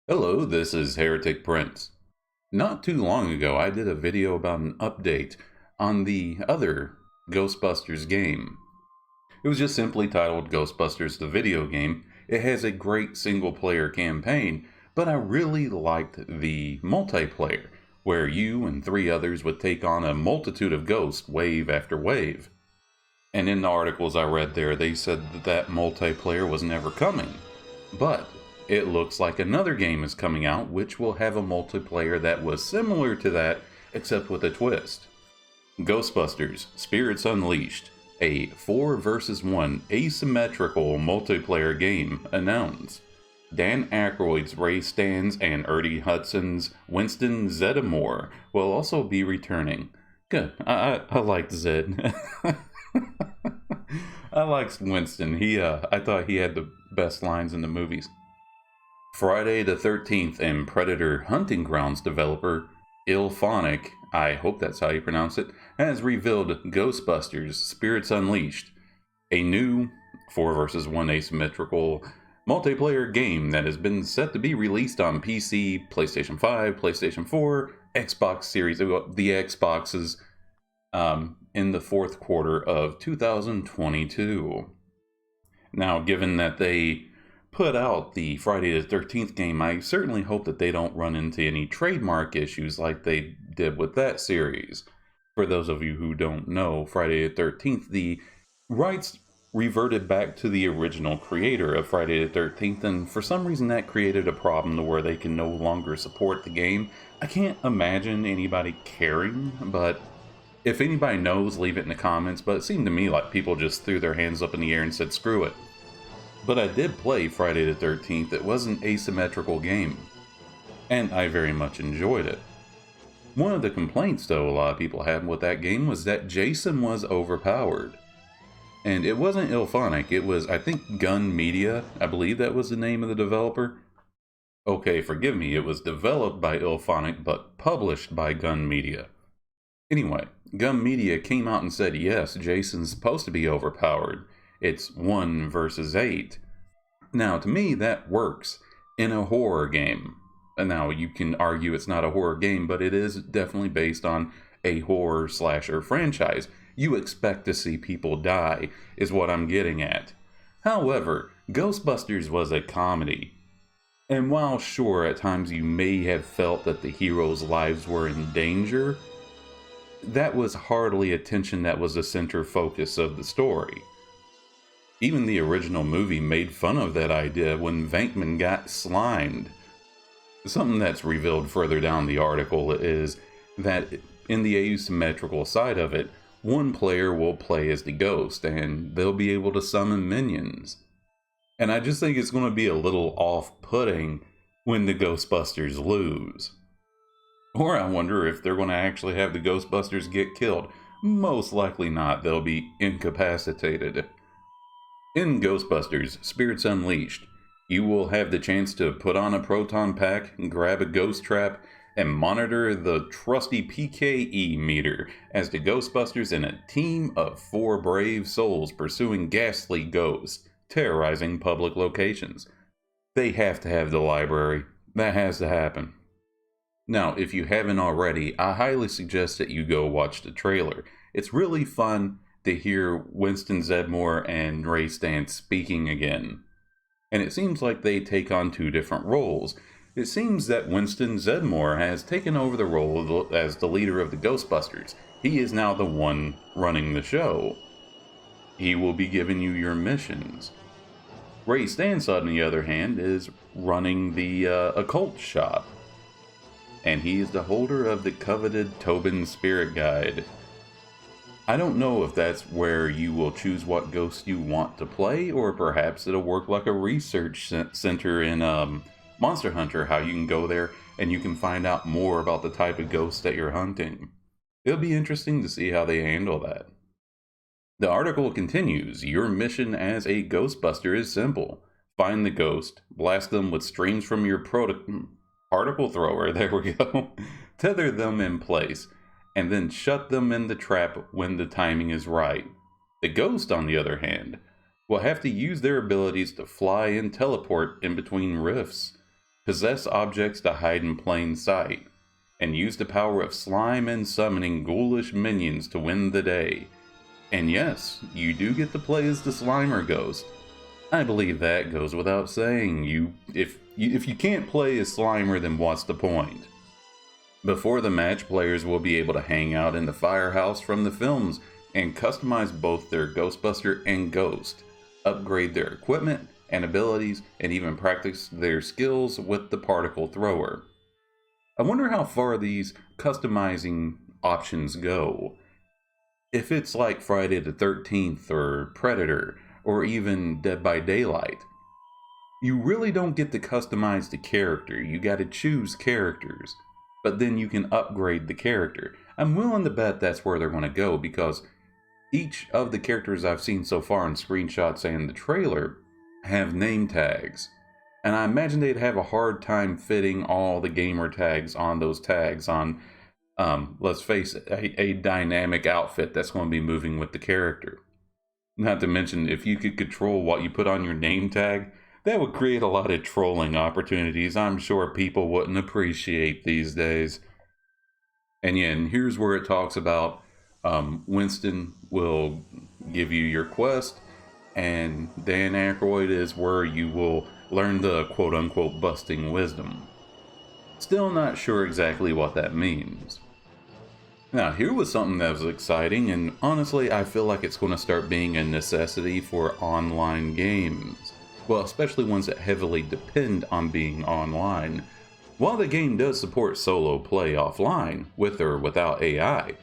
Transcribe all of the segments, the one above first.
Hello, this is Heretic Prince. Not too long ago, I did a video about an update on the other Ghostbusters game. It was just simply titled Ghostbusters the Video Game. It has a great single player campaign, but I really liked the multiplayer, where you and three others would take on a multitude of ghosts wave after wave. And in the articles I read there, they said that multiplayer was never coming. But it looks like another game is coming out which will have a multiplayer that was similar to that, except with a twist. Ghostbusters Spirits Unleashed, a 4 versus 1 asymmetrical multiplayer game announced. Dan Aykroyd's Ray Stantz and Ernie Hudson's Winston Zeddemore will also be returning. Good. I liked Zed. I liked Winston. I thought he had the best lines in the movies. Friday the 13th and Predator Hunting Grounds developer Ilphonic, I hope that's how you pronounce it, has revealed Ghostbusters Spirits Unleashed, a new 4 versus 1 asymmetrical multiplayer game that has been set to be released on PC, PlayStation 5, PlayStation 4, Xbox Series, the Xboxes, in the fourth quarter of 2022. Now, given that they put out the Friday the 13th game, I certainly hope that they don't run into any trademark issues like they did with that series. For those of you who don't know, Friday the 13th, the rights reverted back to the original creator of Friday the 13th, and for some reason that created a problem to where they can no longer support the game. I can't imagine anybody caring, but if anybody knows, leave it in the comments, but it seemed to me like people just threw their hands up in the air and said screw it. But I did play Friday the 13th. It was an asymmetrical game, and I very much enjoyed it. One of the complaints, though, a lot of people had with that game was that Jason was overpowered. And it wasn't Ilphonic, it was, I think, Gun Media. I believe that was the name of the developer. Okay, forgive me, it was developed by Ilphonic, but published by Gun Media. Anyway, Gun Media came out and said, yes, Jason's supposed to be overpowered. It's 1 versus 8. Now, to me, that works in a horror game. And now, you can argue it's not a horror game, but it is definitely based on a horror slasher franchise. You expect to see people die, is what I'm getting at. However, Ghostbusters was a comedy. And while sure, at times you may have felt that the heroes' lives were in danger, that was hardly attention that was the center focus of the story. Even the original movie made fun of that idea when Venkman got slimed. Something that's revealed further down the article is that in the asymmetrical side of it, one player will play as the ghost and they'll be able to summon minions. And I just think it's going to be a little off-putting when the Ghostbusters lose. Or I wonder if they're going to actually have the Ghostbusters get killed. Most likely not, they'll be incapacitated. In Ghostbusters Spirits Unleashed, you will have the chance to put on a proton pack, grab a ghost trap, and monitor the trusty PKE meter as the Ghostbusters in a team of 4 brave souls pursuing ghastly ghosts, terrorizing public locations. They have to have the library. That has to happen. Now, if you haven't already, I highly suggest that you go watch the trailer. It's really fun to hear Winston Zeddemore and Ray Stantz speaking again. And it seems like they take on 2 different roles. It seems that Winston Zeddemore has taken over the role as the leader of the Ghostbusters. He is now the one running the show. He will be giving you your missions. Ray Stantz, on the other hand, is running the occult shop. And he is the holder of the coveted Tobin Spirit Guide. I don't know if that's where you will choose what ghost you want to play, or perhaps it'll work like a research center in Monster Hunter, how you can go there and you can find out more about the type of ghost that you're hunting. It'll be interesting to see how they handle that. The article continues, your mission as a Ghostbuster is simple. Find the ghost, blast them with streams from your particle thrower, there we go, tether them in place, and then shut them in the trap when the timing is right. The ghost, on the other hand, will have to use their abilities to fly and teleport in between rifts. possess objects to hide in plain sight, and use the power of slime and summoning ghoulish minions to win the day. And yes, you do get to play as the Slimer Ghost. I believe that goes without saying. If you can't play as Slimer, then what's the point? Before the match, players will be able to hang out in the firehouse from the films and customize both their Ghostbuster and Ghost, upgrade their equipment and abilities, and even practice their skills with the particle thrower. I wonder how far these customizing options go. If it's like Friday the 13th or Predator or even Dead by Daylight, you really don't get to customize the character. You gotta choose characters, but then you can upgrade the character. I'm willing to bet that's where they're gonna go, because each of the characters I've seen so far in screenshots and the trailer have name tags. And I imagine they'd have a hard time fitting all the gamer tags on those tags on, let's face it, a dynamic outfit that's going to be moving with the character. Not to mention, if you could control what you put on your name tag, that would create a lot of trolling opportunities I'm sure people wouldn't appreciate these days. And yeah, and here's where it talks about Winston will give you your quest, and Dan Aykroyd is where you will learn the quote-unquote busting wisdom. Still not sure exactly what that means. Now, here was something that was exciting, and honestly, I feel like it's going to start being a necessity for online games. Well, especially ones that heavily depend on being online. While the game does support solo play offline, with or without AI,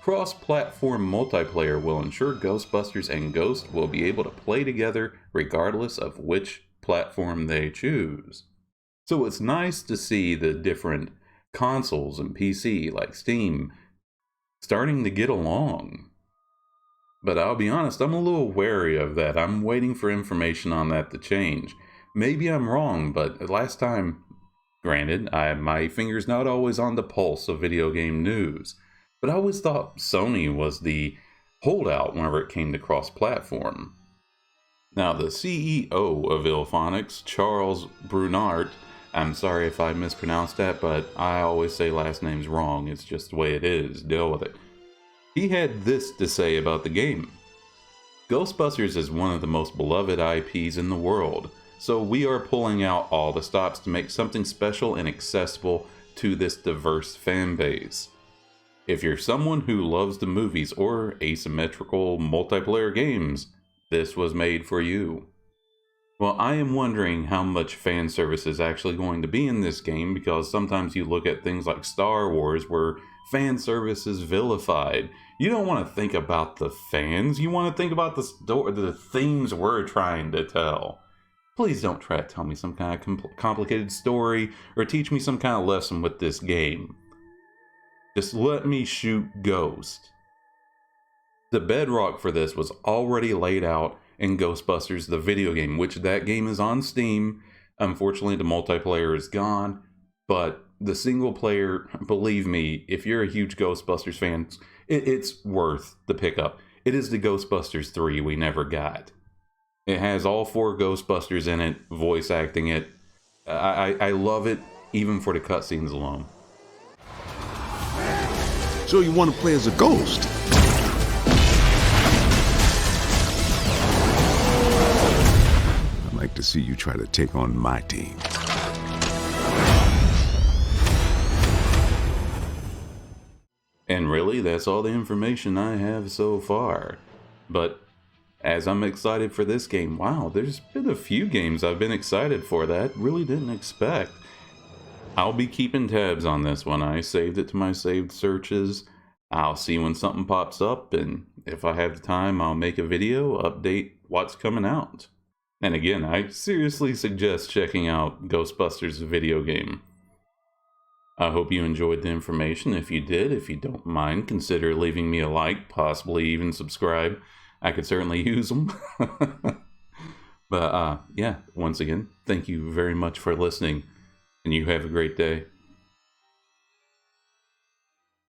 cross-platform multiplayer will ensure Ghostbusters and Ghost will be able to play together regardless of which platform they choose. So it's nice to see the different consoles and PC, like Steam, starting to get along. But I'll be honest, I'm a little wary of that. I'm waiting for information on that to change. Maybe I'm wrong, but last time, granted, my finger's not always on the pulse of video game news, but I always thought Sony was the holdout whenever it came to cross-platform. Now, the CEO of Illphonics, Charles Brunart, I'm sorry if I mispronounced that, but I always say last names wrong. It's just the way it is. Deal with it. He had this to say about the game. Ghostbusters is one of the most beloved IPs in the world, so we are pulling out all the stops to make something special and accessible to this diverse fan base. If you're someone who loves the movies or asymmetrical multiplayer games, this was made for you. Well, I am wondering how much fan service is actually going to be in this game, because sometimes you look at things like Star Wars where fan service is vilified. You don't want to think about the fans, you want to think about the themes we're trying to tell. Please don't try to tell me some kind of complicated story or teach me some kind of lesson with this game. Just let me shoot Ghost. The bedrock for this was already laid out in Ghostbusters, the video game, which that game is on Steam. Unfortunately, the multiplayer is gone, but the single player, believe me, if you're a huge Ghostbusters fan, it's worth the pickup. It is the Ghostbusters 3 we never got. It has all 4 Ghostbusters in it, voice acting it. I love it, even for the cutscenes alone. So you want to play as a ghost? I'd like to see you try to take on my team. And really, that's all the information I have so far. But as I'm excited for this game, wow, there's been a few games I've been excited for that I really didn't expect. I'll be keeping tabs on this one. I saved it to my saved searches. I'll see when something pops up, and if I have the time, I'll make a video, update what's coming out. And again, I seriously suggest checking out Ghostbusters video game. I hope you enjoyed the information. If you did, if you don't mind, consider leaving me a like, possibly even subscribe. I could certainly use them. But yeah, once again, thank you very much for listening, and you have a great day.